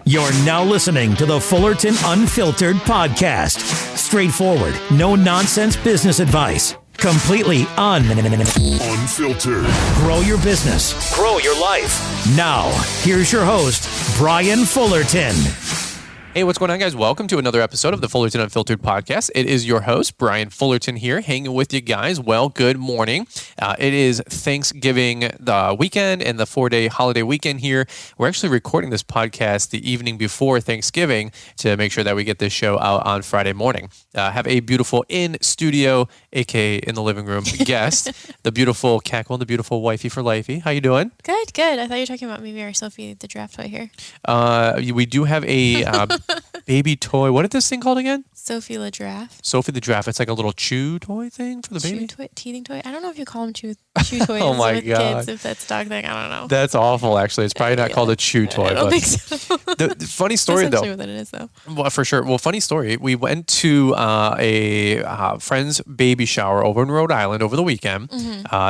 You're now listening to the Fullerton Unfiltered podcast. Straightforward, no nonsense business advice. Completely unfiltered. Grow your business. Grow your life. Now, here's your host, Brian Fullerton. Hey, what's going on, guys? Welcome to another episode of the Fullerton Unfiltered podcast. It is your host, Brian Fullerton here, hanging with you guys. Well, good morning. It is Thanksgiving the weekend and the 4-day holiday weekend here. We're actually recording this podcast the evening before Thanksgiving to make sure that we get this show out on Friday morning. Have a beautiful in-studio, aka in the living room, guest, the beautiful Cackle and the beautiful wifey for lifey. How you doing? Good, good. I thought you were talking about maybe our Sophie the giraffe toy here. We do have a baby toy. What is this thing called again? Sophie the giraffe. Sophie the giraffe. It's like a little chew toy thing for the baby? Chew toy, teething toy. I don't know if you call them chew toys Oh my with God. kids, if that's dog thing. I don't know. That's awful, actually. It's probably not called a chew toy. I don't think so. The funny story, That's though. what it is, though. Well, for sure. Well, funny story. We went to a friend's baby shower over in Rhode Island over the weekend,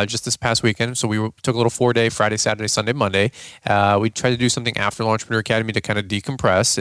just this past weekend. So we took a little 4-day, Friday, Saturday, Sunday, Monday. We tried to do something after Entrepreneur Academy to kind of decompress.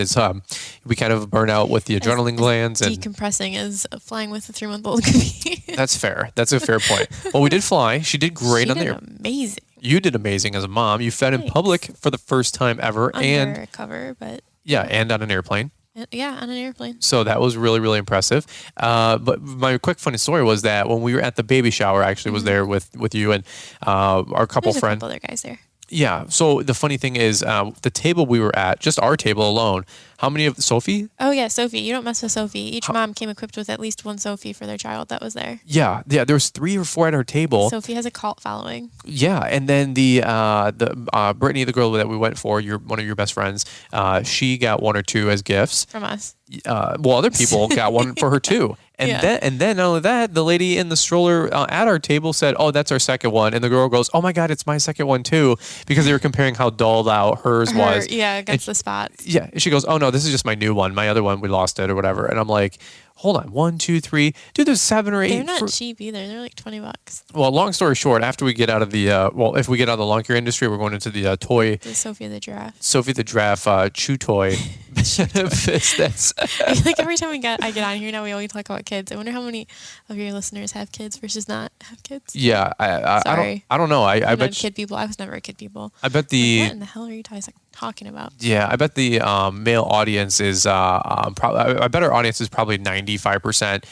We kind of burn out with the adrenaline glands. And decompressing is flying with a 3-month-old could be. That's fair. That's a fair point. Well, we did fly. She did great on the air. Amazing. You did amazing as a mom. You fed in public for the first time ever. Under a cover, but... Yeah, and on an airplane. Yeah, on an airplane. So that was really, really impressive. But my quick funny story was that when we were at the baby shower, I actually was there with you and our couple There's friends. a couple other guys there. Yeah. So the funny thing is, the table we were at, just our table alone, how many of Sophie? Oh, yeah, Sophie. You don't mess with Sophie. Each mom came equipped with at least one Sophie for their child that was there. Yeah. There was 3 or 4 at our table. Sophie has a cult following. Yeah. And then the Brittany, the girl that we went for, one of your best friends, she got 1 or 2 as gifts. From us. Well, other people got one for her too. And then not only that, the lady in the stroller at our table said, "Oh, that's our second one." And the girl goes, "Oh my God, it's my second one too," because they were comparing how dulled out hers was. Yeah, against the spots. Yeah, and she goes, "Oh no, this is just my new one. My other one, we lost it or whatever." And I'm like, hold on, 1, 2, 3, dude, there's 7 or 8. They're not cheap either. They're like $20. Well, long story short, after we get out of the if we get out of the lawn care industry, we're going into the toy. The Sophie the giraffe. Sophie the giraffe chew toy business. Like every time I get on here now, we always talk about kids. I wonder how many of your listeners have kids versus not have kids. Yeah, Sorry. I don't know. I bet kid people. I was never a kid people. I bet the what in the hell are you guys talking about? Yeah, I bet the male audience is probably. I bet our audience is probably 95%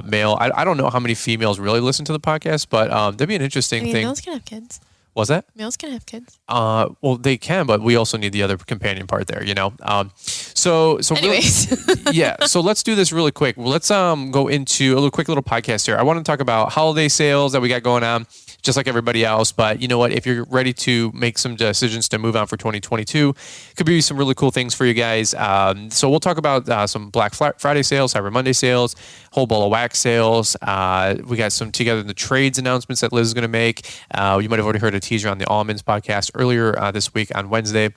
male. I don't know how many females really listen to the podcast, but that'd be an interesting thing. Males can have kids. Was that? Males can have kids. Well, they can, but we also need the other companion part there, you know. So anyways, yeah. So let's do this really quick. Let's go into a quick little podcast here. I want to talk about holiday sales that we got going on, just like everybody else. But you know what? If you're ready to make some decisions to move on for 2022, could be some really cool things for you guys. So we'll talk about some Black Friday sales, Cyber Monday sales, whole ball of wax sales. We got some Together in the Trades announcements that Liz is going to make. You might have already heard a teaser on the Almonds podcast earlier this week on Wednesday.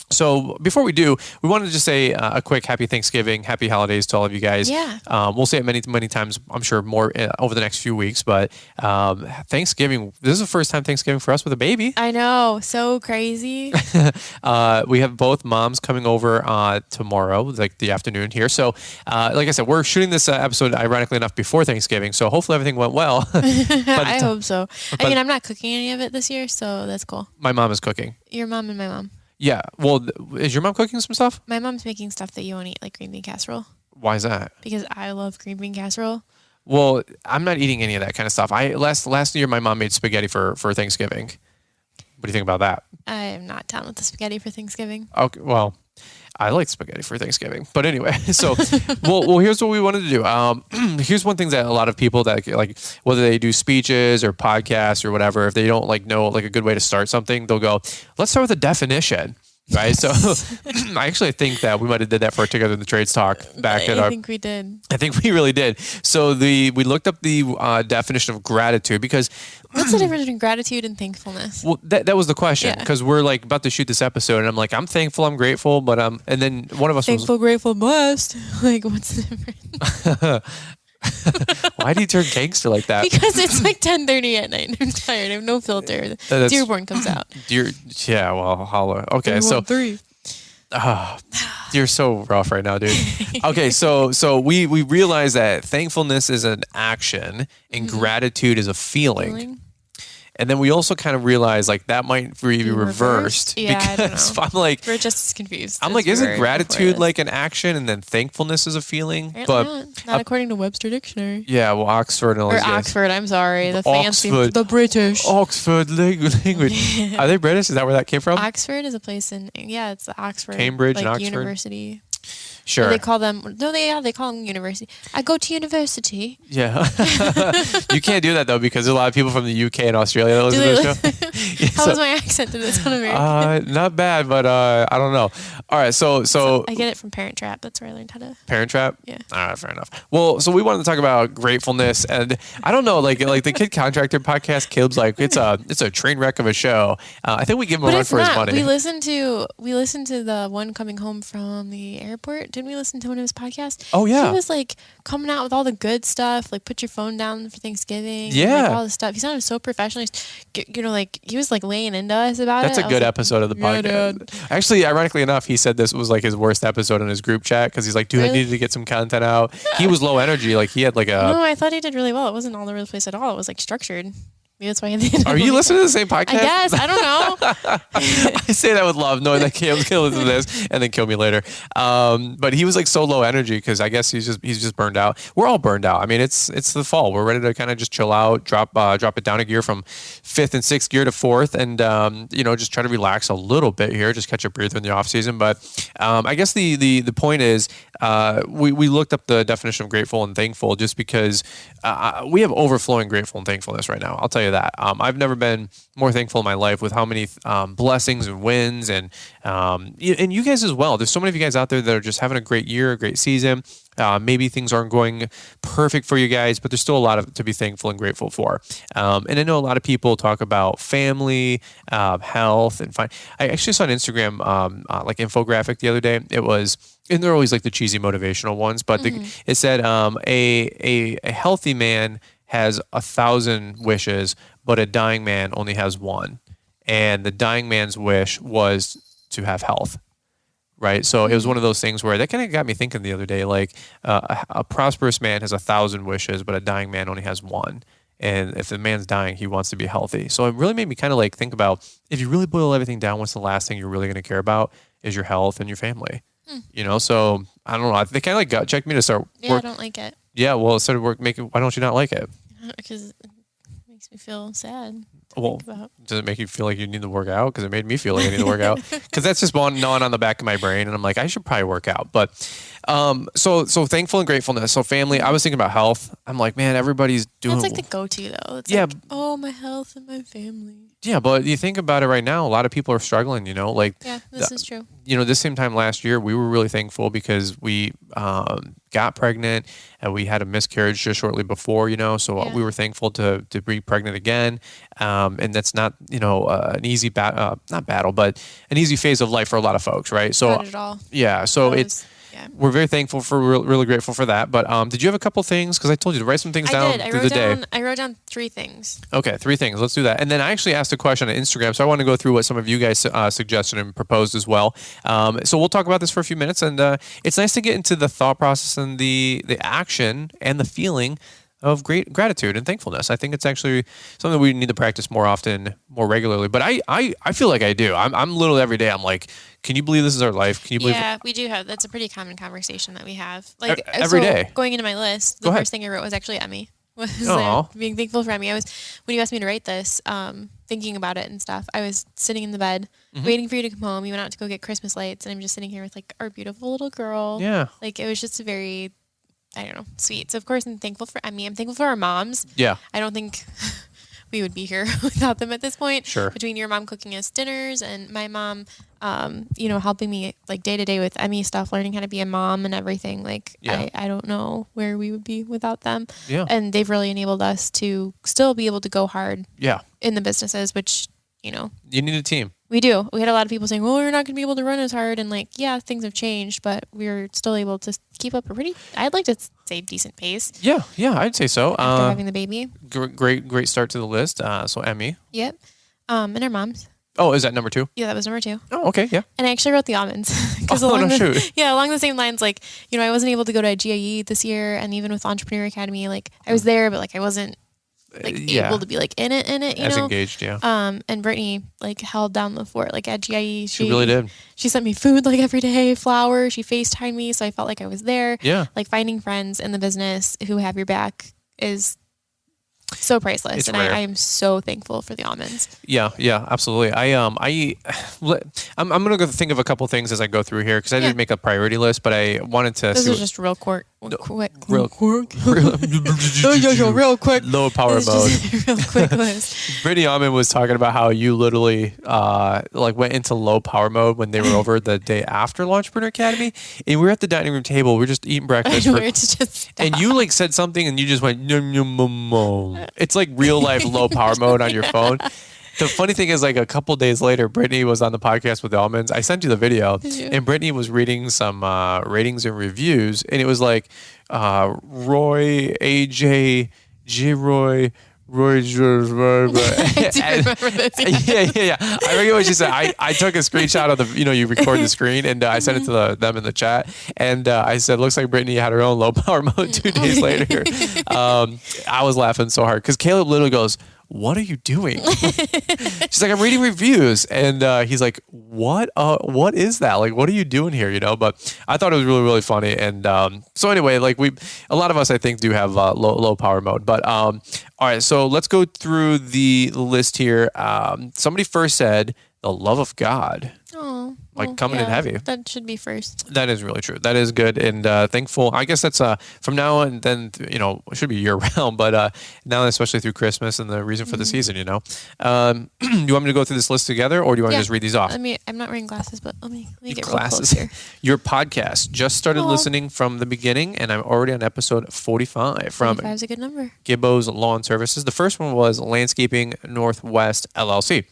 So before we do, we wanted to just say a quick happy Thanksgiving, happy holidays to all of you guys. Yeah. We'll say it many, many times, I'm sure more over the next few weeks, but Thanksgiving, this is the first time Thanksgiving for us with a baby. I know. So crazy. We have both moms coming over tomorrow, like the afternoon here. So like I said, we're shooting this episode, ironically enough, before Thanksgiving. So hopefully everything went well. I hope so. I mean, I'm not cooking any of it this year, so that's cool. My mom is cooking. Your mom and my mom. Yeah. Well, is your mom cooking some stuff? My mom's making stuff that you won't eat, like green bean casserole. Why is that? Because I love green bean casserole. Well, I'm not eating any of that kind of stuff. Last year, my mom made spaghetti for Thanksgiving. What do you think about that? I am not down with the spaghetti for Thanksgiving. Okay, well, I like spaghetti for Thanksgiving. But anyway, so, well, here's what we wanted to do. Here's one thing that a lot of people that like, whether they do speeches or podcasts or whatever, if they don't like know like a good way to start something, they'll go, let's start with a definition. Right. So I actually think that we might have did that for our Together in the Trades talk back at our. I think we did. I think we really did. So we looked up the definition of gratitude because. What's the difference between gratitude and thankfulness? Well, that was the question because we're like about to shoot this episode and I'm like, I'm thankful, I'm grateful, but and then one of us thankful, grateful, blessed. Like, what's the difference? Why do you turn gangster like that? Because it's like 10:30 at night. I'm tired. I have no filter. Dearborn comes out. Yeah, well, holla. Okay, so 3. You're so rough right now, dude. Okay, so we realize that thankfulness is an action and gratitude is a feeling. And then we also kind of realize like that might be reversed. Yeah, because I don't know. I'm like, we're just as confused. I'm like, isn't gratitude like an action and then thankfulness is a feeling? Apparently not according to Webster Dictionary. Yeah, well, Oxford and all these guys. Oxford, I'm sorry. The fancy, the British. Oxford language. Are they British? Is that where that came from? Oxford is a place it's the Oxford. Cambridge like, and Oxford? University. Sure. Or they call them, they call them university. I go to university. Yeah. You can't do that though because there's a lot of people from the UK and Australia that listen to the show. How was my accent? Did it sound American? Not bad, but I don't know. All right, so I get it from Parent Trap. That's where I learned how to. Parent Trap? Yeah. All right, fair enough. Well, so we wanted to talk about gratefulness, and I don't know, like the Kid Contractor podcast, Caleb's like it's a train wreck of a show. I think we give him a run for his money. We listened to the one coming home from the airport. Didn't we listen to one of his podcasts? Oh yeah. He was like coming out with all the good stuff, like put your phone down for Thanksgiving. Yeah. And, like, all the stuff. He sounded so professional. Like he was like laying into us about That's it. That's a good episode of the podcast. Dude. Actually, ironically enough, he said this was like his worst episode in his group chat because he's like, dude, Really? I needed to get some content out. He was low energy. Like he had like a. No, I thought he did really well. It wasn't all over the place at all. It was like structured. Maybe that's why he did. Are you listening to the same podcast? I guess. I don't know. I say that with love, knowing that Caleb's gonna listen to this and then kill me later. But he was like so low energy because I guess he's just burned out. We're all burned out. I mean, it's the fall. We're ready to kind of just chill out, drop it down a gear from 5th and 6th gear to 4th, and just try to relax a little bit here, just catch a breather in the off season. But I guess the point is we looked up the definition of grateful and thankful just because we have overflowing grateful and thankfulness right now. I'll tell you that. I've never been more thankful in my life with how many blessings and wins and you guys as well. There's so many of you guys out there that are just having a great year, a great season. Maybe things aren't going perfect for you guys, but there's still a lot to be thankful and grateful for. And I know a lot of people talk about family, health, and I actually saw an Instagram like infographic the other day. It was, and they're always like the cheesy motivational ones, but it said a healthy man has 1,000 wishes, but a dying man only has one. And the dying man's wish was to have health. Right. So it was one of those things where that kind of got me thinking the other day, like a prosperous man has 1,000 wishes, but a dying man only has one. And if the man's dying, he wants to be healthy. So it really made me kind of like think about if you really boil everything down, what's the last thing you're really going to care about is your health and your family. So I don't know. They kind of like gut checked me to start. Yeah, I don't like it. Yeah. Well, it started why don't you not like it? Because it makes me feel sad. Well, does it make you feel like you need to work out? Because it made me feel like I need to work out. Because that's just gnawing on the back of my brain, and I'm like, I should probably work out. But so thankful and gratefulness. So family. I was thinking about health. I'm like, man, everybody's doing. That's like the go-to though. It's yeah. Like, oh, my health and my family. Yeah, but you think about it right now, a lot of people are struggling. This is true. This same time last year, we were really thankful because we got pregnant and we had a miscarriage just shortly before. So we were thankful to be pregnant again. And that's not, an easy not battle, but an easy phase of life for a lot of folks, right? So not at all. Yeah, so we're very thankful really grateful for that. But did you have a couple things? Because I told you to write some things down through the day. I wrote down 3 things. Okay, 3 things. Let's do that. And then I actually asked a question on Instagram, so I want to go through what some of you guys suggested and proposed as well. So we'll talk about this for a few minutes, and it's nice to get into the thought process and the action and the feeling of great gratitude and thankfulness. I think it's actually something we need to practice more often, more regularly. But I feel like I do. I'm literally every day. I'm like, can you believe this is our life? Can you believe? Yeah, we do have. That's a pretty common conversation that we have. Like every day. Going into my list, the first thing I wrote was actually Emmy. Was being thankful for Emmy. I was, when you asked me to write this, thinking about it and stuff. I was sitting in the bed, waiting for you to come home. You went out to go get Christmas lights, and I'm just sitting here with like our beautiful little girl. Yeah. Like it was just a very, I don't know, sweet. So of course I'm thankful for Emmy. I'm thankful for our moms. Yeah. I don't think we would be here without them at this point. Sure. Between your mom cooking us dinners and my mom, helping me like day to day with Emmy stuff, learning how to be a mom and everything. Like I don't know where we would be without them. Yeah. And they've really enabled us to still be able to go hard. Yeah. In the businesses, which, you need a team. We do. We had a lot of people saying, well, we're not going to be able to run as hard. And things have changed, but we're still able to keep up a pretty, I'd like to say, decent pace. Yeah, I'd say so. After having the baby. Great start to the list. So Emmy. Yep. And our moms. Oh, is that number 2? Yeah, that was number 2. Oh, okay, yeah. And I actually wrote the almonds. along the same lines, like, I wasn't able to go to GIE this year, and even with Entrepreneur Academy, like, I was there, but like I wasn't able to be like in it, as engaged, yeah. And Brittany like held down the fort, like at GIE. She really did. She sent me food like every day, flowers. She FaceTimed me, so I felt like I was there. Yeah. Like finding friends in the business who have your back is so priceless, it's and I am so thankful for the almonds. Yeah, absolutely. I'm gonna go think of a couple things as I go through here because I didn't make a priority list, but I wanted to. This is just real quick. Real quick. Low power mode. Real quick list. Brittany Almond was talking about how you literally like went into low power mode when they were over the day after Launchpreneur Academy, and we were at the dining room table. We are just eating breakfast, and you like said something, and you just went yum, yum, yum, yum. It's like real life low power mode on your phone. The funny thing is, like a couple days later, Brittany was on the podcast with the almonds. I sent you the video, and Brittany was reading some ratings and reviews, and it was like Roy, AJ, G. Roy. I do remember this. Yeah. I forget what she said. I took a screenshot of the, you record the screen, and I sent it to them in the chat. And I said, looks like Brittany had her own low power mode 2 days later. I was laughing so hard because Caleb literally goes, "What are you doing?" She's like, "I'm reading reviews." And he's like, what is that? Like, what are you doing here? But I thought it was really, really funny. And so anyway, like a lot of us, I think, do have low power mode. But all right, so let's go through the list here. Somebody first said the love of God. Oh, like coming in heavy. That should be first. That is really true. That is good. And thankful. I guess that's from now on, then, it should be year round, but now, especially through Christmas and the reason for the season, do you want me to go through this list together, or do you want to just read these off? I'm not wearing glasses, but let me get glasses. Real close here. Your podcast. Just started listening from the beginning, and I'm already on episode 45 from 45 is a good number. Gibbo's Lawn Services. The first one was Landscaping Northwest LLC.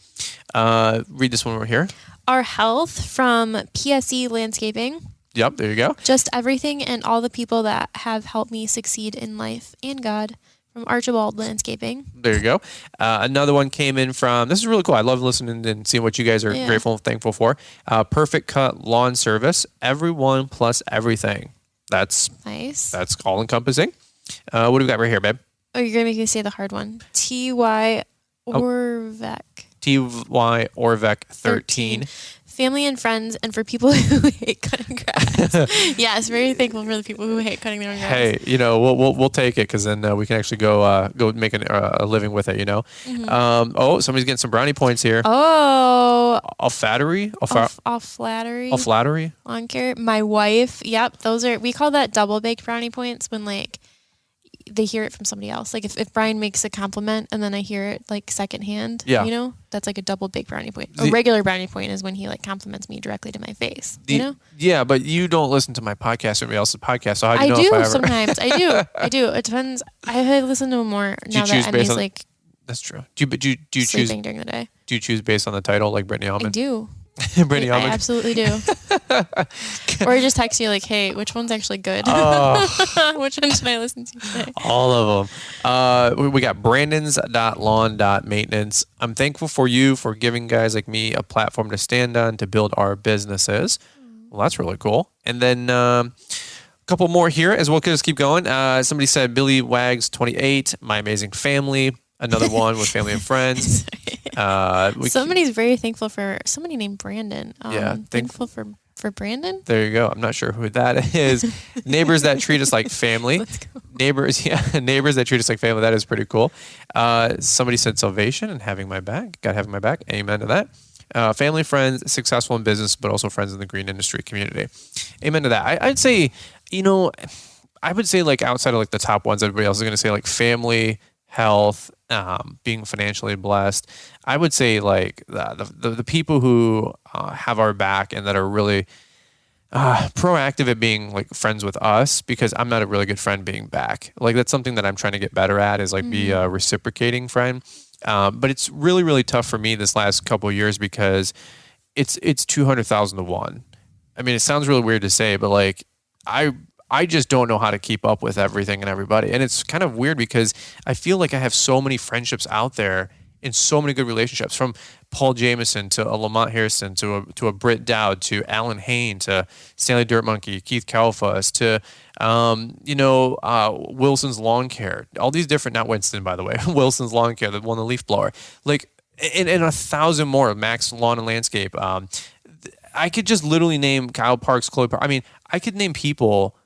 Read this one over here. Our health from PSE Landscaping. Yep, there you go. Just everything and all the people that have helped me succeed in life and God from Archibald Landscaping. There you go. Another one came in from, this is really cool. I love listening and seeing what you guys are grateful and thankful for. Perfect Cut Lawn Service. Everyone plus everything. That's nice. That's all encompassing. What do we got right here, babe? Oh, you're going to make me say the hard one. T.Y. Orvec. T.Y. Orvec 13. Family and friends, and for people who hate cutting grass. Yes, very thankful for the people who hate cutting their own grass. Hey, we'll take it because then we can actually go make a living with it. Mm-hmm. Somebody's getting some brownie points here. Oh, Olfactory. Olfactory. Lawn care. My wife. Yep, we call that double baked brownie points when like they hear it from somebody else. Like if Brian makes a compliment and then I hear it like secondhand, that's like a double baked brownie point. A regular brownie point is when he like compliments me directly to my face, Yeah, but you don't listen to my podcast or anybody else's podcast. So how do you know I if do I ever... sometimes. I do. It depends. I listen to him more now that Emmy's like... That's true. Do you choose... Sleeping during the day. Do you choose based on the title like Brittany Almond? I do. Brittany Almond? I absolutely do. Or I just text you like, hey, which one's actually good? Which one should I listen to today? All of them. We got Brandon's.lawn.maintenance. I'm thankful for you for giving guys like me a platform to stand on to build our businesses. Well, that's really cool. And then a couple more here as well. Just keep going. Somebody said Billy Wags 28, My Amazing Family. Another one with family and friends. Somebody's very thankful for somebody named Brandon. Thankful for Brandon. There you go. I'm not sure who that is. Neighbors that treat us like family. Let's go. Neighbors that treat us like family. That is pretty cool. Somebody said salvation and having my back. God having my back. Amen to that. Family, friends, successful in business, but also friends in the green industry community. Amen to that. I'd say, I would say like outside of like the top ones, everybody else is going to say like family, health, being financially blessed. I would say like the people who have our back and that are really proactive at being like friends with us, because I'm not a really good friend being back. Like that's something that I'm trying to get better at is like be a reciprocating friend. But it's really, really tough for me this last couple of years because it's 200,000 to 1. I mean, it sounds really weird to say, but like I just don't know how to keep up with everything and everybody. And it's kind of weird because I feel like I have so many friendships out there in so many good relationships, from Paul Jameson to a Lamont Harrison to a Britt Dowd to Alan Hain to Stanley Dirt Monkey, Keith Kalfas to Wilson's Lawn Care, all these different, not Winston by the way, Wilson's Lawn Care, the one, the leaf blower, like, and 1,000 more, Max Lawn and Landscape. I could just literally name Kyle Parks, Chloe Parks. I mean, I could name people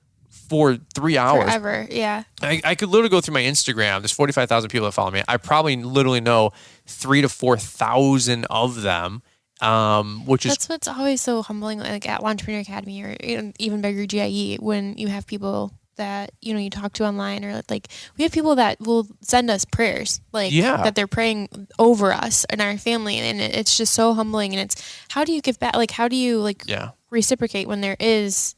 for 3 hours. Forever, yeah. I could literally go through my Instagram. There's 45,000 people that follow me. I probably literally know 3,000 to 4,000 of them, which is... That's what's always so humbling, like at Entrepreneur Academy or even bigger GIE, when you have people that, you talk to online, or like we have people that will send us prayers, like that they're praying over us and our family. And it's just so humbling. And it's, how do you give back? Like, how do you reciprocate when there is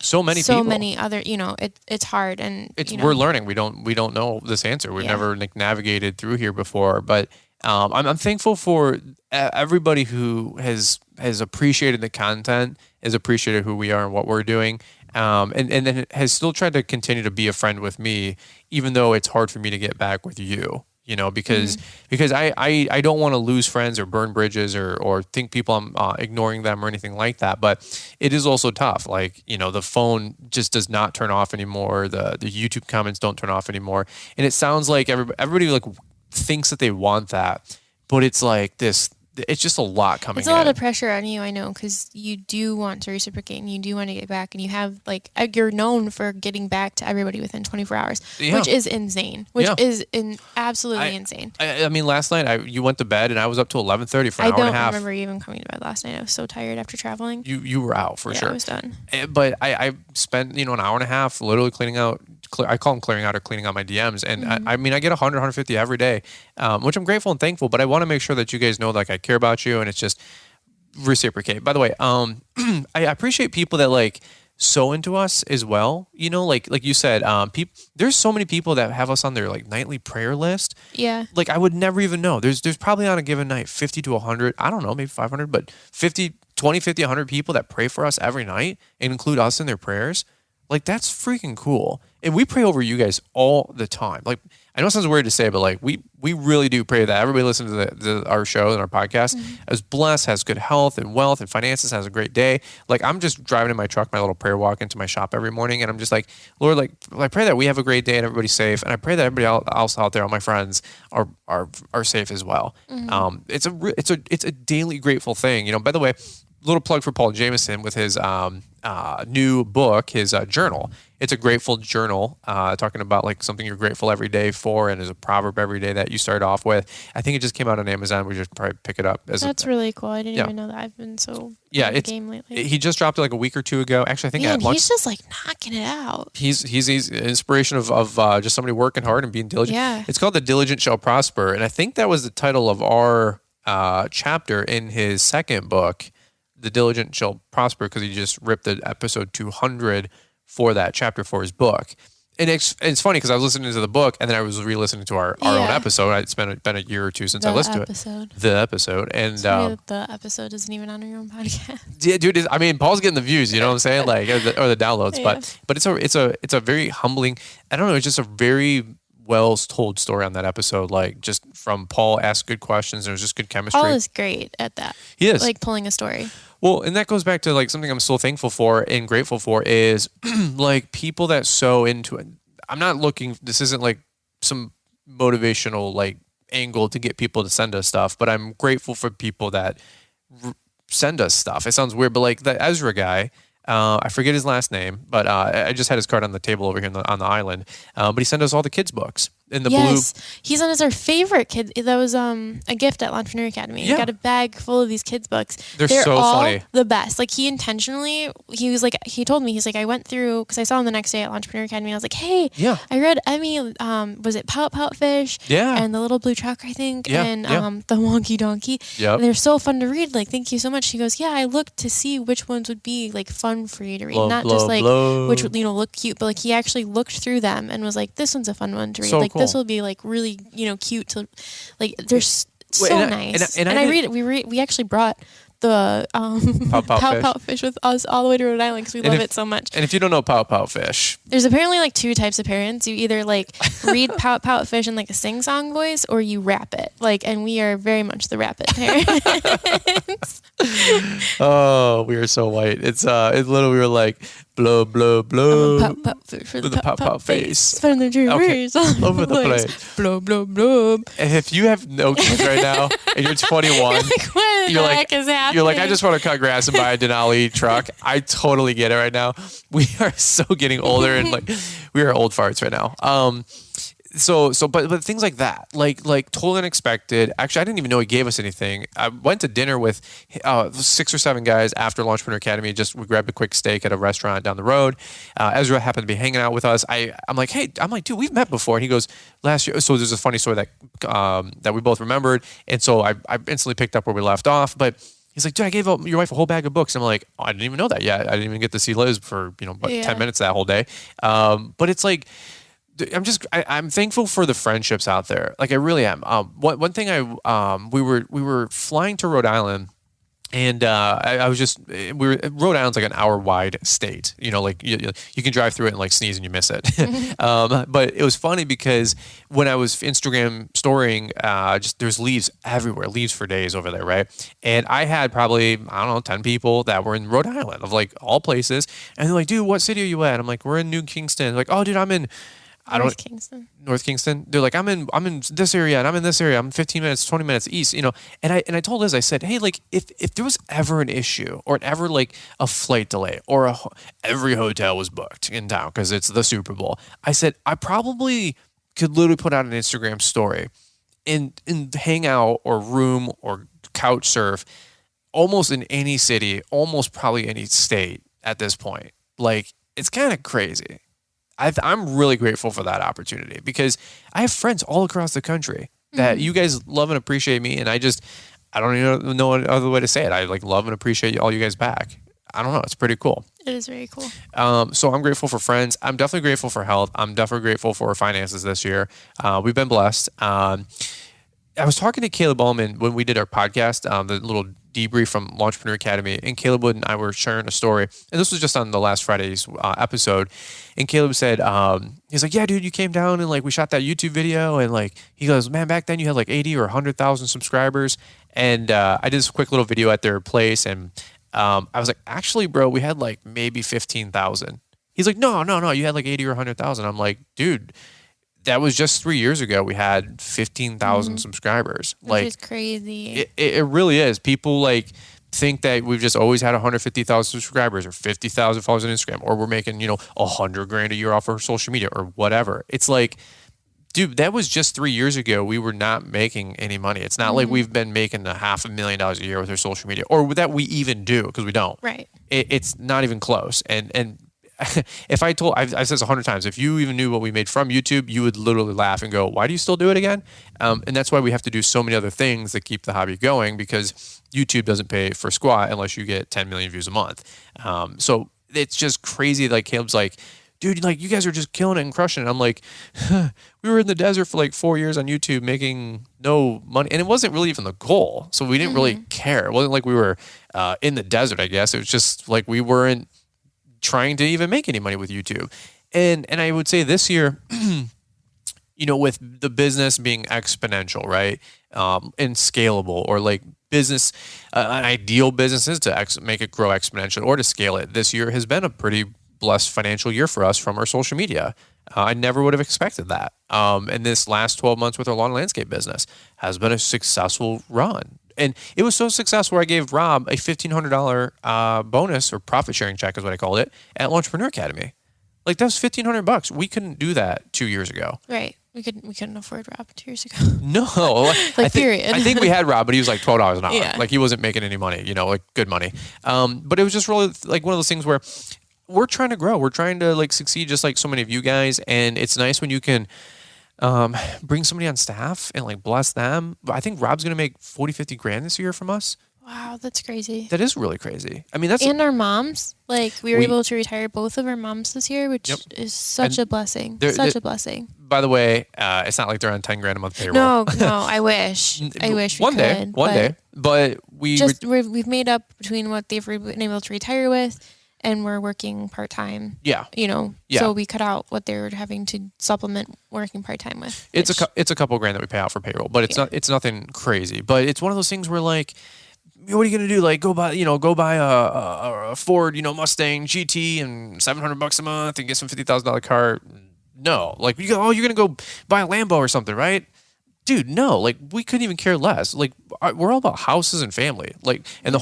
so many people. Other, it's hard, and we're learning. We don't know this answer. We've never navigated through here before, but I'm thankful for everybody who has appreciated the content, has appreciated who we are and what we're doing, and then has still tried to continue to be a friend with me, even though it's hard for me to get back with you. Because I don't want to lose friends or burn bridges or think people I'm ignoring them or anything like that. But it is also tough. Like, the phone just does not turn off anymore. The YouTube comments don't turn off anymore. And it sounds like everybody like thinks that they want that, but it's like this. It's just a lot coming in. It's a lot of pressure on you, I know, because you do want to reciprocate and you do want to get back, and you have, like, you're known for getting back to everybody within 24 hours, which is insane, absolutely insane. I mean, last night you went to bed and I was up till 11:30 for an hour and a half. I don't remember even coming to bed last night. I was so tired after traveling. You were out for sure. I was done. But I spent, an hour and a half literally cleaning out. I call them clearing out or cleaning out my DMs. And I mean, I get 100, 150 every day, which I'm grateful and thankful, but I want to make sure that you guys know, like, I care about you, and it's just reciprocate. By the way, I appreciate people that like sew into us as well. Like you said, there's so many people that have us on their like nightly prayer list. Yeah. Like, I would never even know. There's probably on a given night, 50 to 100, I don't know, maybe 500, but 50, 100 people that pray for us every night and include us in their prayers. Like, that's freaking cool. And we pray over you guys all the time. Like, I know it sounds weird to say, but like we really do pray that everybody listening to our show and our podcast is blessed, has good health and wealth and finances, has a great day. Like, I'm just driving in my truck, my little prayer walk into my shop every morning, and I'm just like, Lord, like, I pray that we have a great day and everybody's safe, and I pray that everybody else out there, all my friends, are safe as well. It's a daily grateful thing. By the way, little plug for Paul Jameson with his new book, his journal. It's a grateful journal, talking about like something you're grateful every day for, and there's a proverb every day that you start off with. I think it just came out on Amazon. We just probably pick it up. That's really cool. I didn't even know that. I've been so in the game lately. He just dropped it like a week or two ago. Actually, I think at lunch. He's just like knocking it out. He's an inspiration of just somebody working hard and being diligent. Yeah. It's called The Diligent Shall Prosper, and I think that was the title of our chapter in his second book, The Diligent Shall Prosper, because he just ripped the episode 200 for that chapter for his book. And it's funny because I was listening to the book and then I was re-listening to our own episode. It's been a year or two since I listened to it. The episode. And the episode isn't even on your own podcast. Yeah, dude. I mean, Paul's getting the views. You know what I'm saying? Like, or the downloads. Yeah. But it's a very humbling. I don't know. It's just a very well told story on that episode. Like, just from Paul asked good questions. And it was just good chemistry. Paul is great at that. He is. Like pulling a story. Well, and that goes back to like something I'm so thankful for and grateful for is like people that sow into it. I'm not looking, this isn't like some motivational like angle to get people to send us stuff, but I'm grateful for people that send us stuff. It sounds weird, but like the Ezra guy, I forget his last name, but I just had his card on the table over here on the island. But he sent us all the kids' books in the blue. He sent us our favorite kids. That was a gift at Entrepreneur Academy. Yeah. He got a bag full of these kids' books. They're so all funny. The best. Like, he intentionally, he told me, he's like, I went through, because I saw him the next day at Entrepreneur Academy. I was like, hey, I read Emmy, was it Pout Pout Fish? Yeah. And The Little Blue Truck, I think. Yeah. And The Wonky Donkey. Yep. And they're so fun to read. Like, thank you so much. He goes, yeah, I looked to see which ones would be like fun for you to read. Not just like which would, look cute, but like he actually looked through them and was like, this one's a fun one to read. So like cool. This will be like really, cute to like, they're so nice. And I read it. We actually brought the Pow pout fish with us all the way to Rhode Island because we love it so much. And if you don't know pout fish, there's apparently like two types of parents. You either like read pout fish in like a sing song voice, or you rap it. Like, and we are very much the rap it parents. Oh, we are so white. It's literally we were like blow blow blow pout fish for with the pout face. From the trees all over the place. Blow blow blow. And if you have no kids right now and you're 21, you're like, is happening? You're like, I just want to cut grass and buy a Denali truck. I totally get it right now. We are so getting older and like we are old farts right now. But things like that, like totally unexpected. Actually, I didn't even know he gave us anything. I went to dinner with 6 or 7 guys after Launchpreneur Academy. We grabbed a quick steak at a restaurant down the road. Ezra happened to be hanging out with us. I'm like, dude, we've met before. And he goes, last year. So there's a funny story that we both remembered. And so I instantly picked up where we left off. But he's like, dude, I gave your wife a whole bag of books. And I'm like, oh, I didn't even know that yet. I didn't even get to see Liz for 10 minutes that whole day. But it's like, I'm thankful for the friendships out there. Like I really am. One thing we were flying to Rhode Island, and Rhode Island's like an hour wide state. Like you can drive through it and like sneeze and you miss it. But it was funny because when I was Instagram storying, there's leaves everywhere, leaves for days over there, right? And I had probably 10 people that were in Rhode Island of like all places, and they're like, dude, what city are you at? I'm like, we're in New Kingston. Like, oh, dude, I'm in. North Kingston. They're like, I'm in this area and I'm in this area. I'm 15 minutes, 20 minutes east, And I told Liz, I said, hey, like if there was ever an issue or ever like a flight delay or every hotel was booked in town because it's the Super Bowl, I said, I probably could literally put out an Instagram story and hang out or room or couch surf almost in any city, almost probably any state at this point. Like, it's kind of crazy. I'm really grateful for that opportunity because I have friends all across the country that you guys love and appreciate me. And I don't even know any other way to say it. I like love and appreciate all you guys back. I don't know. It's pretty cool. It is very cool. So I'm grateful for friends. I'm definitely grateful for health. I'm definitely grateful for finances this year. We've been blessed. I was talking to Caleb Ullman when we did our podcast, the little debrief from Launchpreneur Academy, and Caleb Wood and I were sharing a story, and this was just on the last Friday's episode, and Caleb said, he's like, yeah, dude, you came down and like we shot that YouTube video, and like he goes, man, back then you had like 80 or 100,000 subscribers, and I did this quick little video at their place, and I was like, actually, bro, we had like maybe 15,000. He's like, no, you had like 80 or 100,000. I'm like, dude, that was just 3 years ago. We had 15,000 subscribers. Which is crazy. It really is. People like think that we've just always had 150,000 subscribers or 50,000 followers on Instagram, or we're making, $100,000 a year off our social media or whatever. It's like, dude, that was just 3 years ago. We were not making any money. It's not like we've been making $500,000 a year with our social media, or that we even do, because we don't. Right. It's not even close. And if I've said this 100 times, if you even knew what we made from YouTube, you would literally laugh and go, why do you still do it again? And that's why we have to do so many other things that keep the hobby going, because YouTube doesn't pay for squat unless you get 10 million views a month. So it's just crazy. Like Caleb's like, dude, like you guys are just killing it and crushing it. I'm like, we were in the desert for like 4 years on YouTube making no money. And it wasn't really even the goal. So we didn't really care. It wasn't like we were in the desert, I guess. It was just like we weren't trying to even make any money with YouTube. And I would say this year, with the business being exponential, right? And scalable, or like business, an ideal business is to make it grow exponential or to scale it. This year has been a pretty blessed financial year for us from our social media. I never would have expected that. And this last 12 months with our lawn landscape business has been a successful run. And it was so successful, I gave Rob a $1,500 bonus, or profit sharing check is what I called it, at Launchpreneur Academy. Like, that was $1,500. We couldn't do that 2 years ago. Right. We couldn't afford Rob 2 years ago. No. Period. I think we had Rob, but he was like $12 an hour. Yeah. Like, he wasn't making any money, like good money. But it was just really like one of those things where we're trying to grow. We're trying to like succeed just like so many of you guys. And it's nice when you can bring somebody on staff and like bless them. I think Rob's going to make 40, 50 grand this year from us. Wow, that's crazy. That is really crazy. I mean, and our moms, like we were able to retire both of our moms this year, which is such a blessing. Such a blessing. By the way, it's not like they're on $10,000 a month payroll. No, I wish. I wish we one could. One day. But we've made up between what they've been able to retire with, and we're working part-time. Yeah. So we cut out what they're having to supplement working part-time with. It's a couple grand that we pay out for payroll, but it's nothing crazy. But it's one of those things where like, what are you going to do? Like go buy a Ford, Mustang GT and $700 a month and get some $50,000 car. No, like you're going to go buy a Lambo or something, right? Dude, no, like we couldn't even care less. Like we're all about houses and family. Like, and the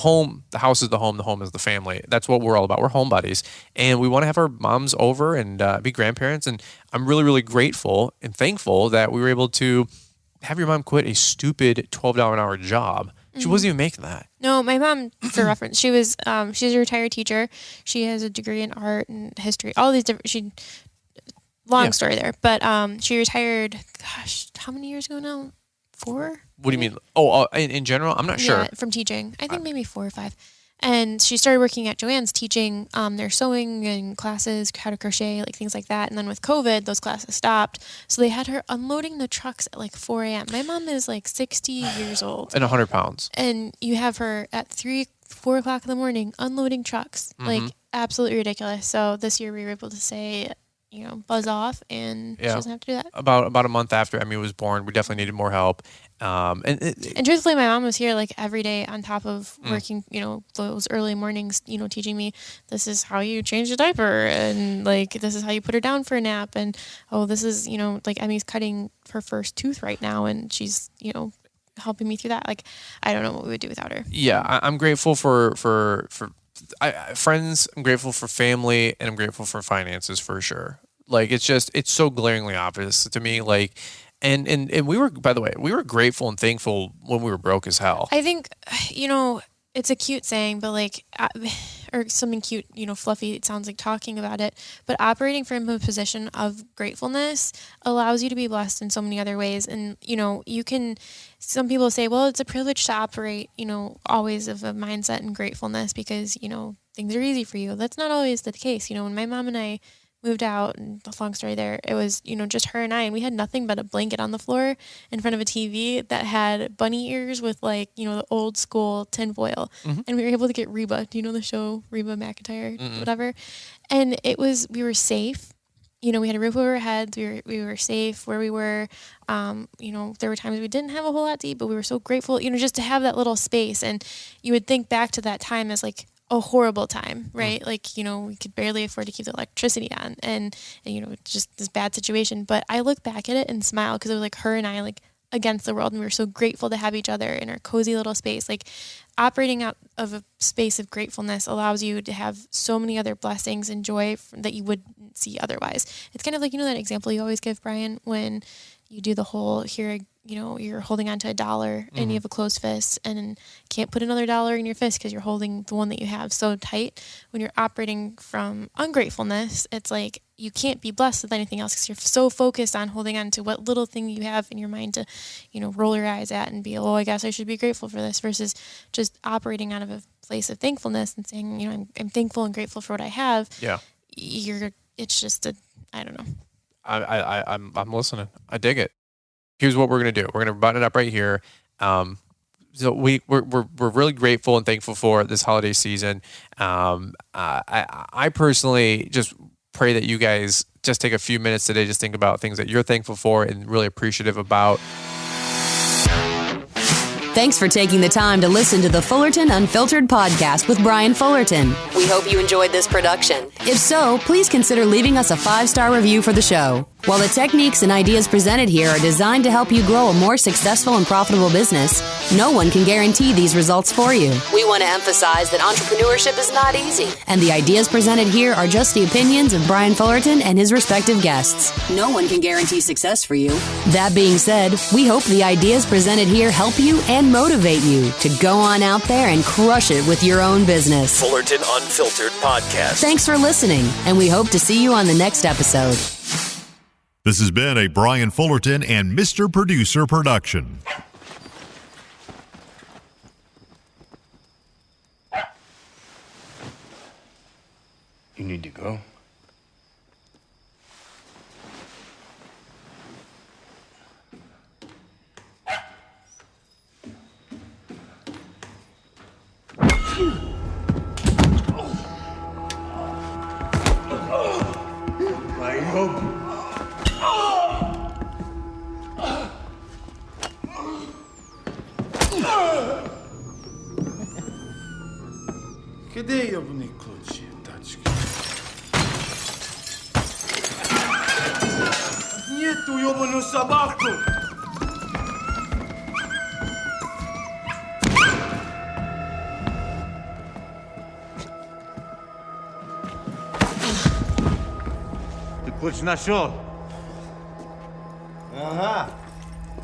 house is the home is the family. That's what we're all about. We're homebodies, and we want to have our moms over and be grandparents. And I'm really, really grateful and thankful that we were able to have your mom quit a stupid $12 an hour job. She wasn't even making that. No, my mom, for reference, she's a retired teacher. She has a degree in art and history. All these different. Long story there, but she retired. Gosh, how many years ago now? 4. What do you mean? Oh, in general, I'm not sure. From teaching, I think maybe 4 or 5. And she started working at Joann's, teaching their sewing and classes, how to crochet, like things like that. And then with COVID, those classes stopped, so they had her unloading the trucks at like 4 a.m. My mom is like 60 years old and 100 pounds, and you have her at 4 o'clock in the morning unloading trucks, like absolutely ridiculous. So this year we were able to say, buzz off, and she doesn't have to do that. About a month after Emmy was born, we definitely needed more help. And truthfully, my mom was here like every day on top of working, those early mornings, teaching me this is how you change a diaper, and like this is how you put her down for a nap, and this is, like Emmy's cutting her first tooth right now, and she's, helping me through that. Like, I don't know what we would do without her. Yeah, I'm grateful for friends, I'm grateful for family, and I'm grateful for finances for sure. Like it's so glaringly obvious to me. Like, and we were, by the way, we were grateful and thankful when we were broke as hell. I think, it's a cute saying, but like, or something cute, fluffy. It sounds like talking about it, but operating from a position of gratefulness allows you to be blessed in so many other ways. And, you can, some people say, well, it's a privilege to operate, always of a mindset and gratefulness because, things are easy for you. That's not always the case. When my mom and I moved out, and the long story there, it was, just her and I, and we had nothing but a blanket on the floor in front of a TV that had bunny ears with like, the old school tinfoil. And we were able to get Reba. Do you know the show Reba McEntire, whatever? And we were safe. We had a roof over our heads. We were safe where we were. There were times we didn't have a whole lot to eat, but we were so grateful, just to have that little space. And you would think back to that time as like a horrible time, right? Like, we could barely afford to keep the electricity on and just this bad situation. But I look back at it and smile because it was like her and I, like, against the world, and we were so grateful to have each other in our cozy little space. Like, operating out of a space of gratefulness allows you to have so many other blessings and joy that you wouldn't see otherwise. It's kind of like, that example you always give, Brian, when you do the whole here, you're holding onto $1 and you have a closed fist and can't put another dollar in your fist because you're holding the one that you have so tight. When you're operating from ungratefulness, it's like you can't be blessed with anything else because you're so focused on holding on to what little thing you have in your mind to, roll your eyes at and be, I guess I should be grateful for this, versus just operating out of a place of thankfulness and saying, I'm thankful and grateful for what I have. Yeah. It's just I don't know. I'm listening. I dig it. Here's what we're gonna do. We're gonna button it up right here. So we're really grateful and thankful for this holiday season. I personally just pray that you guys just take a few minutes today, just think about things that you're thankful for and really appreciative about. Thanks for taking the time to listen to the Fullerton Unfiltered podcast with Brian Fullerton. We hope you enjoyed this production. If so, please consider leaving us a 5-star review for the show. While the techniques and ideas presented here are designed to help you grow a more successful and profitable business, no one can guarantee these results for you. We want to emphasize that entrepreneurship is not easy, and the ideas presented here are just the opinions of Brian Fullerton and his respective guests. No one can guarantee success for you. That being said, we hope the ideas presented here help you and motivate you to go on out there and crush it with your own business. Fullerton Unfiltered Podcast. Thanks for listening, and we hope to see you on the next episode. This has been a Brian Fullerton and Mr. Producer production. need to go? Где ебаные ключи, тачки? Нету ебаную собаку! Ты ключ нашел? Ага,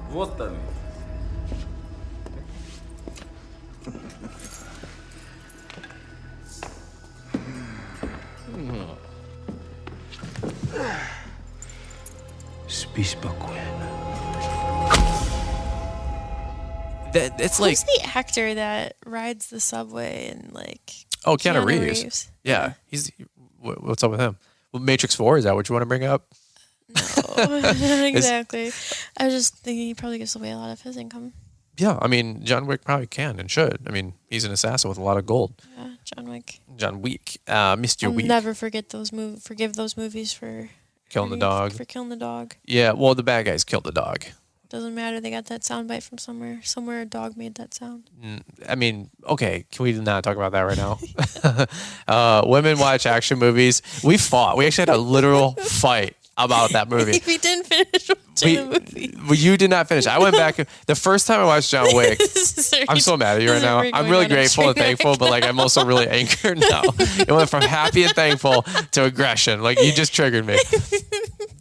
вот они. Спи спокойно. It's like Who's the actor that rides the subway and like? Oh, Keanu Reeves. Yeah. He's what's up with him? Well, Matrix 4, is that what you want to bring up? No, exactly. I was just thinking he probably gives away a lot of his income. Yeah, I mean, John Wick probably can and should. I mean, he's an assassin with a lot of gold. Yeah, John Wick. John Wick, Mr. I'll Wick. never forget those forgive those movies for Killing the dog. For killing the dog. Yeah, well, the bad guys killed the dog. Doesn't matter. They got that sound bite from somewhere. Somewhere a dog made that sound. I mean, okay, can we not talk about that right now? Women watch action movies. We fought. We actually had a literal fight about that movie. We didn't finish watching the movie. You did not finish. I went back. The first time I watched John Wick, I'm so mad at you right now. I'm really grateful and thankful, but like I'm also really angered now. It went from happy and thankful to aggression. Like you just triggered me.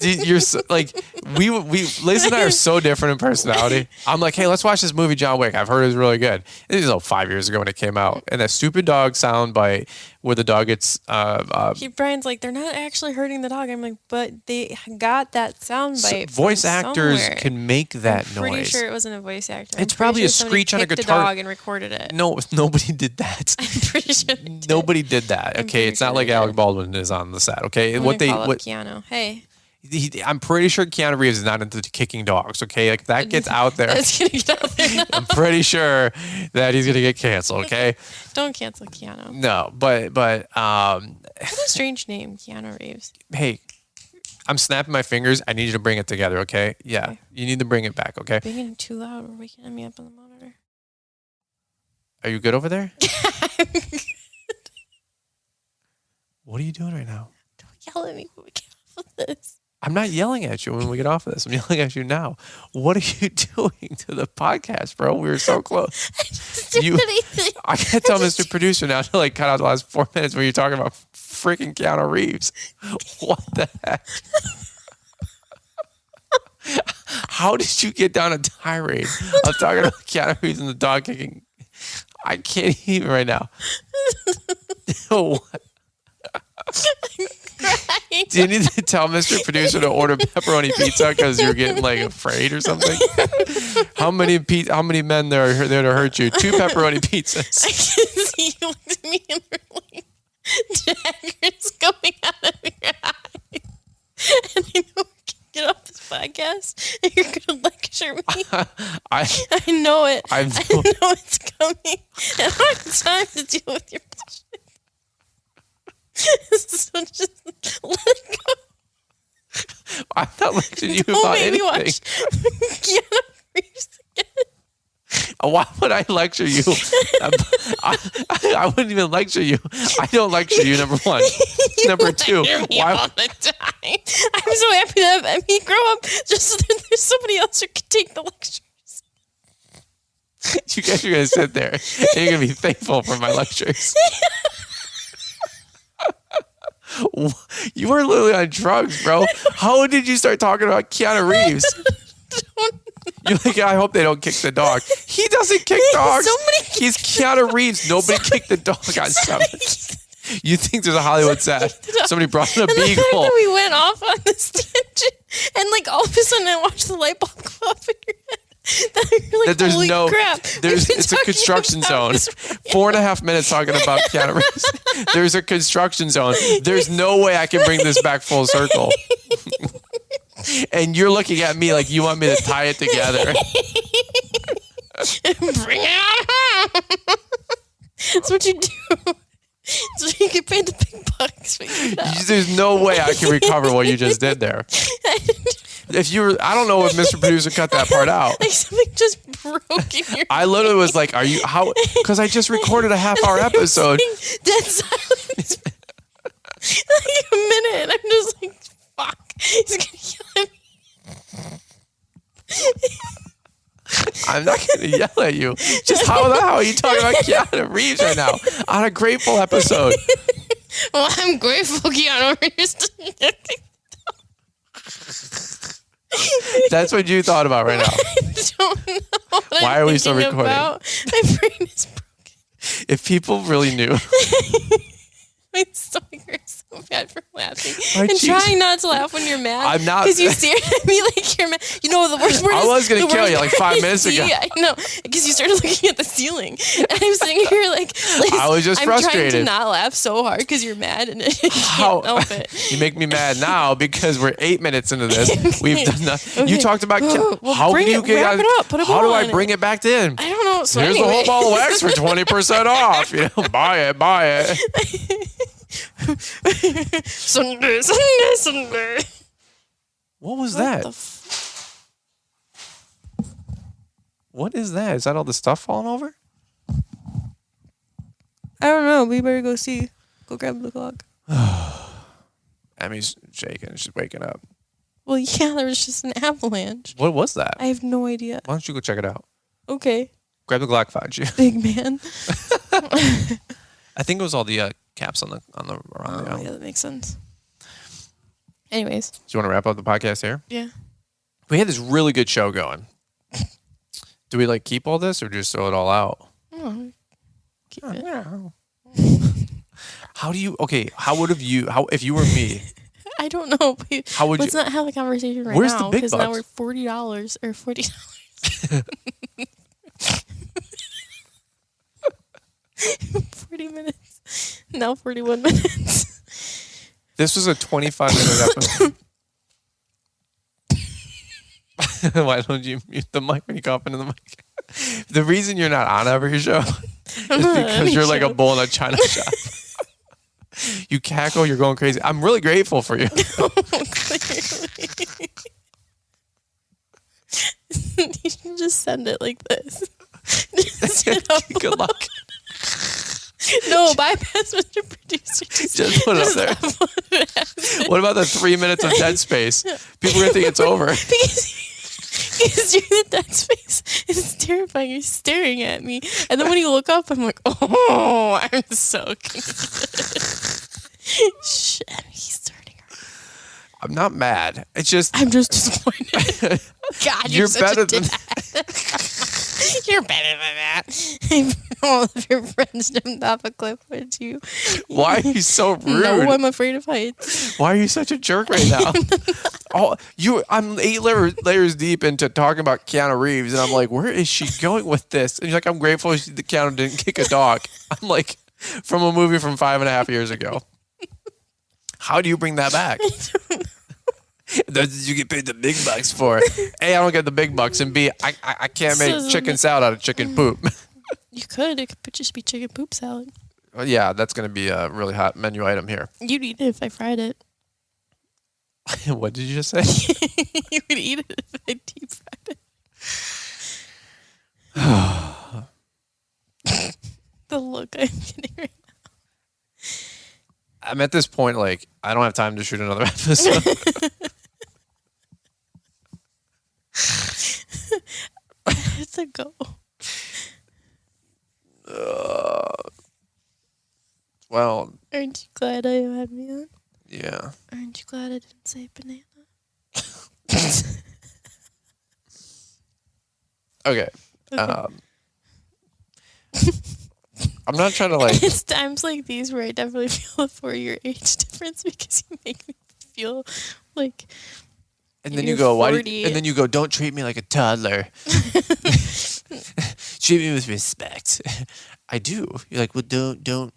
You're so, like we Liz and I are so different in personality. I'm like, hey, let's watch this movie John Wick. I've heard it's really good. This is like 5 years ago when it came out, and that stupid dog sound bite where the dog gets. Brian's like, they're not actually hurting the dog. I'm like, but they got that sound bite. Voice actors somewhere. can make that I'm pretty noise. sure it wasn't a voice actor. It's probably a screech on a guitar. A dog and recorded it. No, nobody did that. I'm pretty sure. Nobody did that. Okay, it's not like Alec Baldwin is on the set. Okay, What Keanu? Hey. I'm pretty sure Keanu Reeves is not into kicking dogs. Okay, like that gets out there. That's gonna get out there now. I'm pretty sure that he's gonna get canceled. Okay. Don't cancel Keanu. No, but What a strange name, Keanu Reeves. Hey, I'm snapping my fingers. I need you to bring it together. Okay. Yeah, okay. You need to bring it back. Okay. Being too loud. We're waking me up on the monitor. Are you good over there? I'm good. What are you doing right now? Don't yell at me when we get off of this. I'm not yelling at you when we get off of this. I'm yelling at you now. What are you doing to the podcast, bro? We were so close. I can't tell Mr. Producer now to like cut out the last 4 minutes when you're talking about freaking Keanu Reeves. What the heck? How did you get down a tirade of talking about Keanu Reeves and the dog kicking? I can't even right now. What? Do you need to tell Mr. Producer to order pepperoni pizza because you're getting like afraid or something? How many men there are there to hurt you? 2 pepperoni pizzas. I can see you look at me and you're like daggers coming out of your eyes. And I know we can get off this podcast and you're gonna lecture me. I know it. I know it's coming. And I don't have time to deal with your bullshit. So just let it go. I'm not lecturing you about anything. Watch Keanu Reeves again. Why would I lecture you? I wouldn't even lecture you. I don't lecture you, number one. Number 2, why? All the time. I'm so happy that me grow up just so that there's somebody else who can take the lectures. You guys are going to sit there and you're going to be thankful for my lectures. You were literally on drugs, bro. How did you start talking about Keanu Reeves? You're like, I hope they don't kick the dog. He doesn't kick dogs. He's Keanu Reeves. Nobody kicked the dog on 7. You think there's a Hollywood set? Somebody brought in a beagle. The fact that we went off on this tangent, and like all of a sudden I watched the light bulb go off in your head. Like, there's holy no, crap. it's a construction zone. 4.5 minutes talking about Keanu Reeves. There's a construction zone. There's no way I can bring this back full circle. And you're looking at me like you want me to tie it together. Bring it on. That's what you do. So you get paid the big bucks. There's no way I can recover what you just did there. If you were, I don't know if Mr. Producer cut that part out. Like something just broke in your I literally was like, "Are you how?" Because I just recorded a half-hour episode. Dead silence. Like a minute, and I'm just like, "Fuck!" He's gonna yell at me. I'm not going to yell at you. Just how the hell are you talking about Keanu Reeves right now on a grateful episode? Well, I'm grateful Keanu Reeves. That's what you thought about right now. I don't know. Why are we still recording? About. My brain is broken. If people really knew. My stomach hurts so bad from laughing. My and cheeks. trying not to laugh when you're mad. I'm not. Because you stared at me like you're mad. You know, the worst part is. I was going to kill you like 5 minutes ago. I know. Because you started looking at the ceiling. And I'm sitting here like I was just frustrated. I'm trying to not laugh so hard because you're mad and I can't help it. You make me mad now because we're 8 minutes into this. We've done nothing. Okay. You talked about Well, how bring can you it, get wrap it up, put a how bow do I on bring it. it back in? I don't know. So Here's anyway. the whole ball of wax for 20% off. You know, buy it. Sunday. What was that? What is that? Is that all the stuff falling over? I don't know. We better go see. Go grab the clock. Emmy's shaking. She's waking up. Well, yeah, there was just an avalanche. What was that? I have no idea. Why don't you go check it out? Okay. Grab the Glock 5. Big man. I think it was all the caps on the around the Yeah, that makes sense. Anyways. Do you want to wrap up the podcast here? Yeah. We had this really good show going. Do we like keep all this or just throw it all out? Oh, keep it. How do you? Okay, how would have you? How if you were me? I don't know. How would Let's you? not have a conversation right Where's now the big because now bucks? we're $40 or $40. 40 minutes. Now 41 minutes. This was a 25-minute episode. Why don't you mute the mic when you cough into the mic? The reason you're not on every show is because you're like a bull in a china shop. You cackle, you're going crazy. I'm really grateful for you. You should just send it like this. Good luck. No, bypass Mr. Producer. Just put it up there. What about the 3 minutes of dead space? People are going to think it's over. Because you're the dead space. It's terrifying. You're staring at me. And then when you look up, I'm like, oh, I'm so confused. Shit, he's starting. I'm not mad. It's just... I'm just disappointed. God, you're such a dad. You're better than that. All of your friends jumped off a cliff with you. Why are you so rude? No, I'm afraid of heights. Why are you such a jerk right now? I'm 8 layers deep into talking about Keanu Reeves, and I'm like, where is she going with this? And you're like, I'm grateful the Keanu didn't kick a dog. I'm like, from a movie from 5.5 years ago. How do you bring that back? That's what you get paid the big bucks for. A, I don't get the big bucks, and B, I can't make chicken salad out of chicken poop. You could. It could just be chicken poop salad. Well, yeah, that's going to be a really hot menu item here. You'd eat it if I fried it. What did you just say? You would eat it if I deep fried it. The look I'm getting right now. I'm at this point, like, I don't have time to shoot another episode. It's a go. Well, Aren't you glad I had me on? yeah. Aren't you glad I didn't say banana? Okay. I'm not trying to like. It's times like these where I definitely feel a 4-year age difference because you make me feel like And then you go, why? And then you go, don't treat me like a toddler. Treat me with respect. I do. You're like, well, don't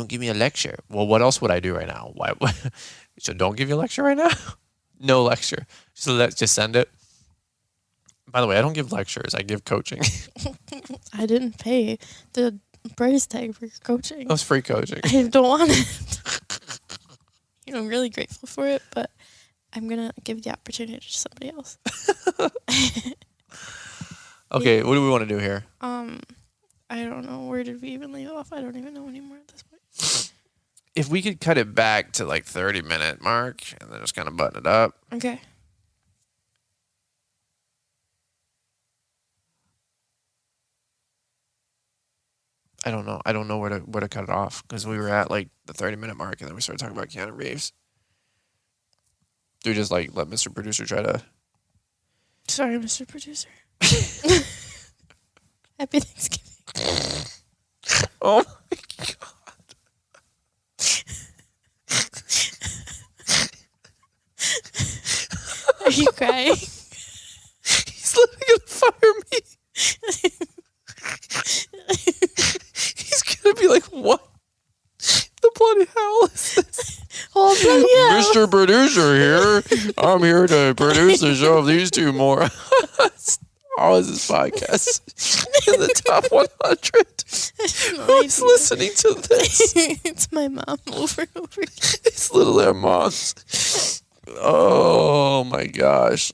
give me a lecture. Well, what else would I do right now? Why? So don't give you a lecture right now. No lecture. So let's just send it. By the way, I don't give lectures. I give coaching. I didn't pay the price tag for coaching. That was free coaching. I don't want it. I'm really grateful for it, but I'm going to give the opportunity to somebody else. Okay, what do we want to do here? I don't know. Where did we even leave off? I don't even know anymore at this point. If we could cut it back to like 30-minute mark and then just kind of button it up. Okay. I don't know. I don't know where to cut it off because we were at like the 30-minute mark and then we started talking about Keanu Reeves. Do we just like let Mr. Producer try to? Sorry, Mr. Producer. Happy Thanksgiving. Oh my God. Are you crying? He's literally gonna fire me. He's gonna be like, what the bloody hell is this? Oh, bloody hell. Mr. Producer here. I'm here to produce the show of these two more. How is this podcast in the top 100? Who's listening to this? It's my mom over and over again. It's literally our moms. Oh my gosh.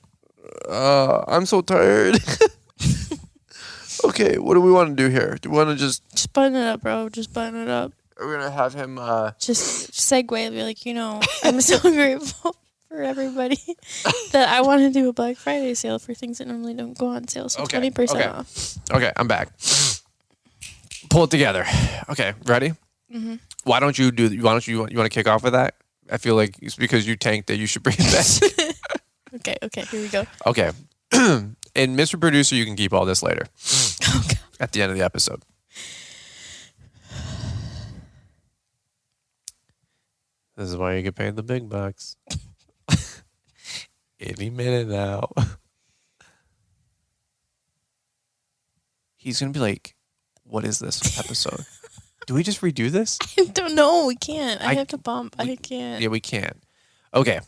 I'm so tired. Okay, what do we want to do here? Do we want to just button it up, bro? Just button it up. We're going to have him... Just segue, be like, I'm so grateful for everybody that I want to do a Black Friday sale for things that normally don't go on sale, so 20% off. Okay, I'm back. Pull it together. Okay, ready? Mm-hmm. Why don't you you want to kick off with that? I feel like it's because you tanked that you should bring it back. Okay, here we go. Okay. And Mr. Producer, you can keep all this later. Oh, God. At the end of the episode. This is why you get paid the big bucks. Any minute now. He's going to be like, what is this episode? Do we just redo this? I don't know. We can't. I have to bump. I can't. Yeah, we can't. Okay.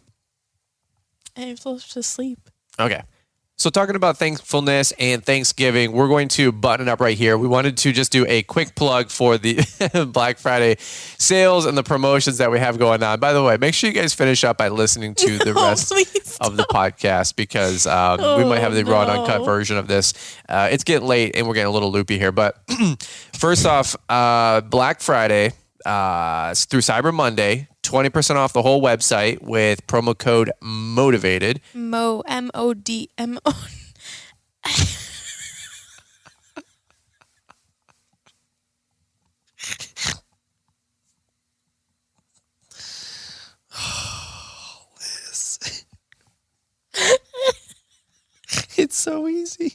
I have to sleep. Okay. So talking about thankfulness and Thanksgiving, we're going to button it up right here. We wanted to just do a quick plug for the Black Friday sales and the promotions that we have going on. By the way, make sure you guys finish up by listening to the rest of the podcast because we might have the raw and uncut version of this. It's getting late and we're getting a little loopy here. But first off, Black Friday through Cyber Monday, 20% off the whole website with promo code MOTIVATED. MODMO. Liz. It's so easy.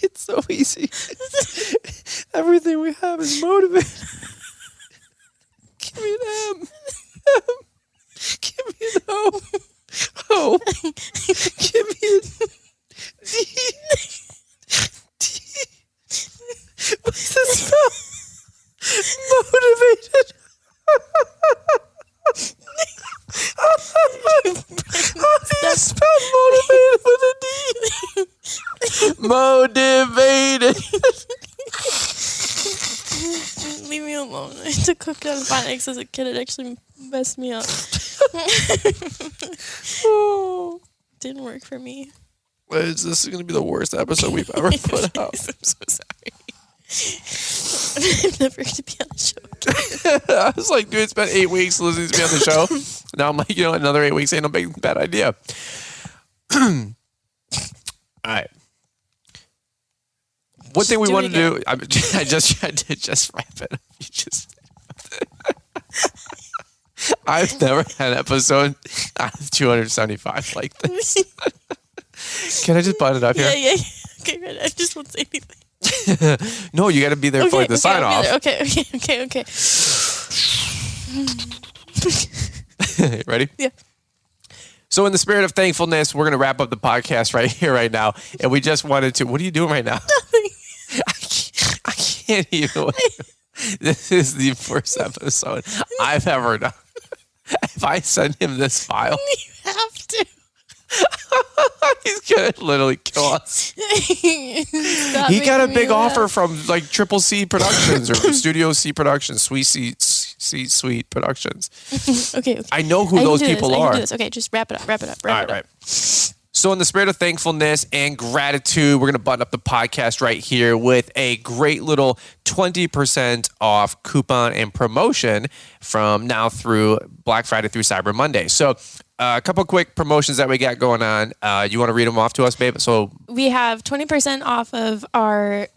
It's so easy. Everything we have is motivated. Give me an M. Give me an O. O. Give me a D. D. What's the spell? Motivated. How do you spell motivated with a D? Motivated. Leave me alone. I had to cook down phonics as a kid. It actually messed me up. Oh, didn't work for me. This is going to be the worst episode we've ever put out. I'm so sorry. I'm never going to be on the show again. I was like, dude, it's been 8 weeks listening to me on the show. Now I'm like, another 8 weeks ain't no bad idea. All right. One thing we want to do, I did just wrap it up. I've never had an episode out of 275 like this. Can I just butt it up here? Yeah. Okay, right. I just won't say anything. No, you got to be there for the sign off. Okay. Ready? Yeah. So in the spirit of thankfulness, we're going to wrap up the podcast right here, right now. And we just wanted to, what are you doing right now? I can't even. This is the first episode I've ever done. If I send him this file. You have to. He's going to literally kill us. He got a big offer from like Triple C Productions or Studio C Productions, Sweet Productions. Okay. I know who those people are. Okay, just wrap it up. Wrap it up. Right. So in the spirit of thankfulness and gratitude, we're going to button up the podcast right here with a great little 20% off coupon and promotion from now through Black Friday through Cyber Monday. So a couple quick promotions that we got going on. You want to read them off to us, babe? So we have 20% off of our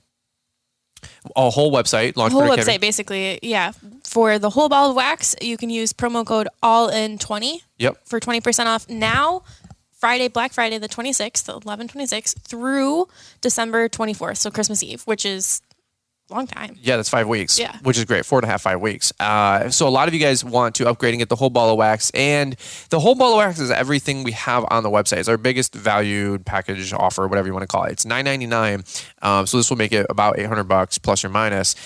whole website. Whole website, basically. Yeah. For the whole ball of wax, you can use promo code ALLIN20 for 20% off now. Black Friday, the 26th, 11/26 through December 24th. So Christmas Eve, which is a long time. Yeah, that's 5 weeks. Yeah. Which is great. 4.5, 5 weeks. So a lot of you guys want to upgrade and get the whole ball of wax. And the whole ball of wax is everything we have on the website. It's our biggest valued package offer, whatever you want to call it. It's $9.99. So this will make it about $800 plus or minus,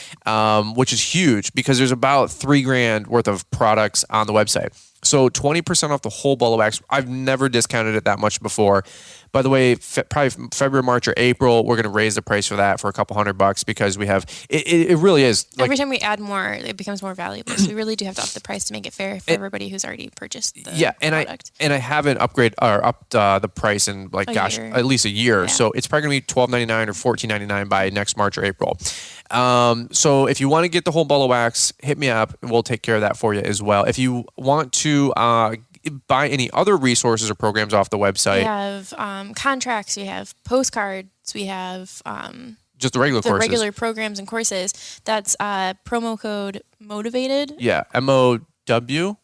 which is huge because there's about $3,000 worth of products on the website. So 20% off the whole ball of wax. I've never discounted it that much before. By the way, probably February, March, or April, we're going to raise the price for that for a couple $100 because we have, it really is. Like, every time we add more, it becomes more valuable. So we really do have to up the price to make it fair for everybody who's already purchased the product. I haven't upped the price in at least a year. Yeah. So it's probably going to be $12.99 or $14.99 by next March or April. So if you want to get the whole ball of wax, hit me up and we'll take care of that for you as well. If you want to buy any other resources or programs off the website, we have contracts, we have postcards, we have just the regular courses. Regular programs and courses. That's promo code MOTIVATED. Yeah, MOWTIVATED,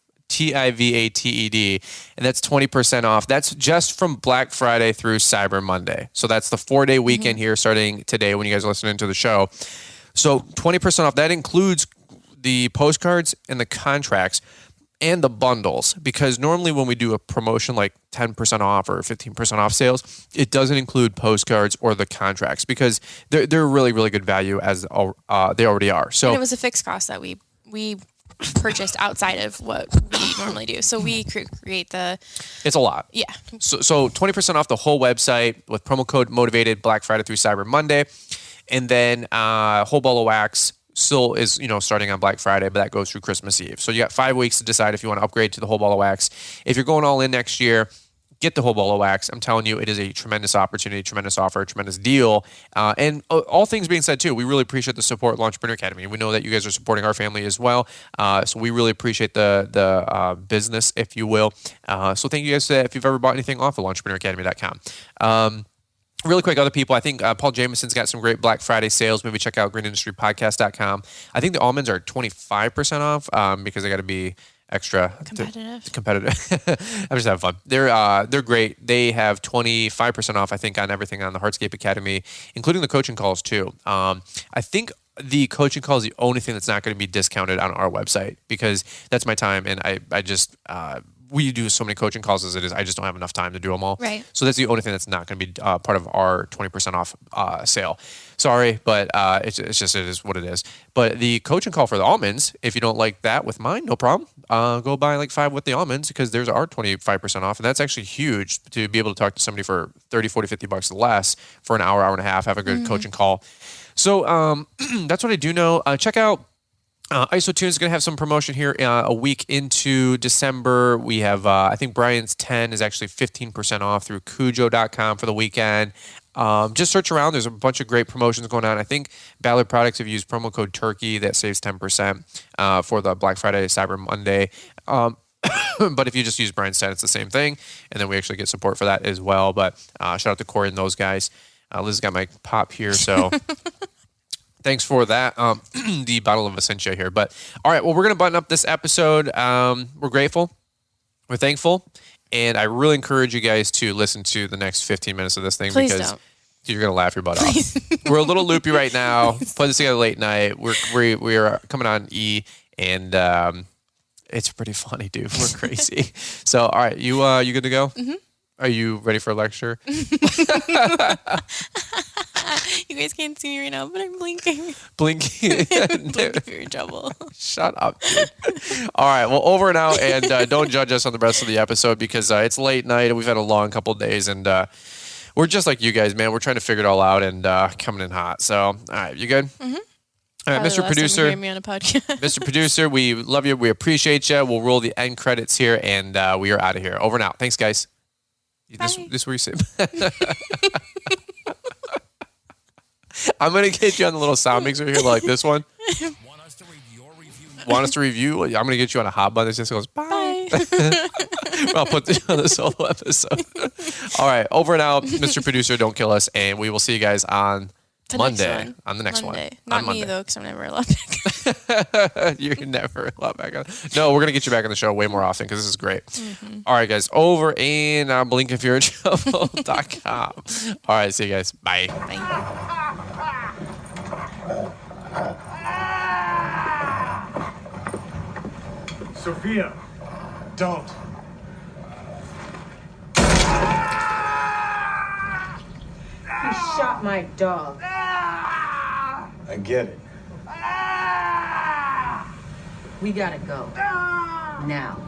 and that's 20% off. That's just from Black Friday through Cyber Monday. So that's the 4-day weekend here starting today when you guys are listening to the show. So 20% off. That includes the postcards and the contracts and the bundles, because normally when we do a promotion like 10% off or 15% off sales, it doesn't include postcards or the contracts because they're really, really good value as they already are. So and it was a fixed cost that we purchased outside of what we normally do. So we create it's a lot. Yeah. So 20% off the whole website with promo code MOTIVATED Black Friday through Cyber Monday. And then whole ball of wax still is, starting on Black Friday, but that goes through Christmas Eve. So you got 5 weeks to decide if you want to upgrade to the whole ball of wax. If you're going all in next year, get the whole ball of wax. I'm telling you, it is a tremendous opportunity, tremendous offer, tremendous deal. And all things being said, too, we really appreciate the support of Entrepreneur Academy. We know that you guys are supporting our family as well. So we really appreciate the business, if you will. So thank you guys if you've ever bought anything off of entrepreneuracademy.com. Really quick, other people, I think Paul Jameson's got some great Black Friday sales. Maybe check out greenindustrypodcast.com. I think the almonds are 25% off because they got to be extra competitive. I'm just having fun. They're great. They have 25% off, I think, on everything on the Hardscape Academy, including the coaching calls too. I think the coaching call is the only thing that's not going to be discounted on our website because that's my time, and I just we do so many coaching calls as it is. I just don't have enough time to do them all. Right. So that's the only thing that's not going to be part of our 20% off sale. Sorry, but it is what it is. But the coaching call for the almonds, if you don't like that with mine, no problem. Go buy like 5 with the almonds because there's our 25% off. And that's actually huge to be able to talk to somebody for $30, $40, $50 less for an hour and a half, have a good coaching call. So that's what I do know. Check out IsoTunes is going to have some promotion here a week into December. We have, I think Brian's 10 is actually 15% off through Cujo.com for the weekend. Just search around. There's a bunch of great promotions going on. I think Ballard Products have used promo code TURKEY that saves 10% for the Black Friday, Cyber Monday. But if you just use Brian's 10, it's the same thing. And then we actually get support for that as well. But shout out to Corey and those guys. Liz's got my pop here, so... Thanks for that, the bottle of Essentia here. But all right, well, we're going to button up this episode. We're grateful. We're thankful. And I really encourage you guys to listen to the next 15 minutes of this thing because you're going to laugh your butt off. We're a little loopy right now. Putting this together late night. We are coming on E, and It's pretty funny, dude. We're crazy. So, all right, you good to go? Mm-hmm. Are you ready for a lecture? You guys can't see me right now, but I'm blinking. Blinking. Blinking if you're in trouble. Shut up, dude. All right, well, over and out, and don't judge us on the rest of the episode because it's late night and we've had a long couple of days, and we're just like you guys, man. We're trying to figure it all out and coming in hot. So, all right, you good? Mm-hmm. All right, Mr. Producer. Me on a podcast. Mr. Producer, we love you. We appreciate you. We'll roll the end credits here, and we are out of here. Over and out. Thanks, guys. This is where you sit. I'm going to get you on the little sound mixer here like this one. Want us to review? I'm going to get you on a hot button that just goes, bye. I'll put this on the solo episode. All right, over and out. Mr. Producer, don't kill us, and we will see you guys on Monday. On the next one. Not on me, Monday. though, because I'm never allowed back. You're never allowed back on. No, we're going to get you back on the show way more often because this is great. Mm-hmm. All right, guys. Over and blink if you're in trouble.com. All right, see you guys. Bye. Bye. Sophia, don't. You shot my dog. I get it. We gotta go. Now.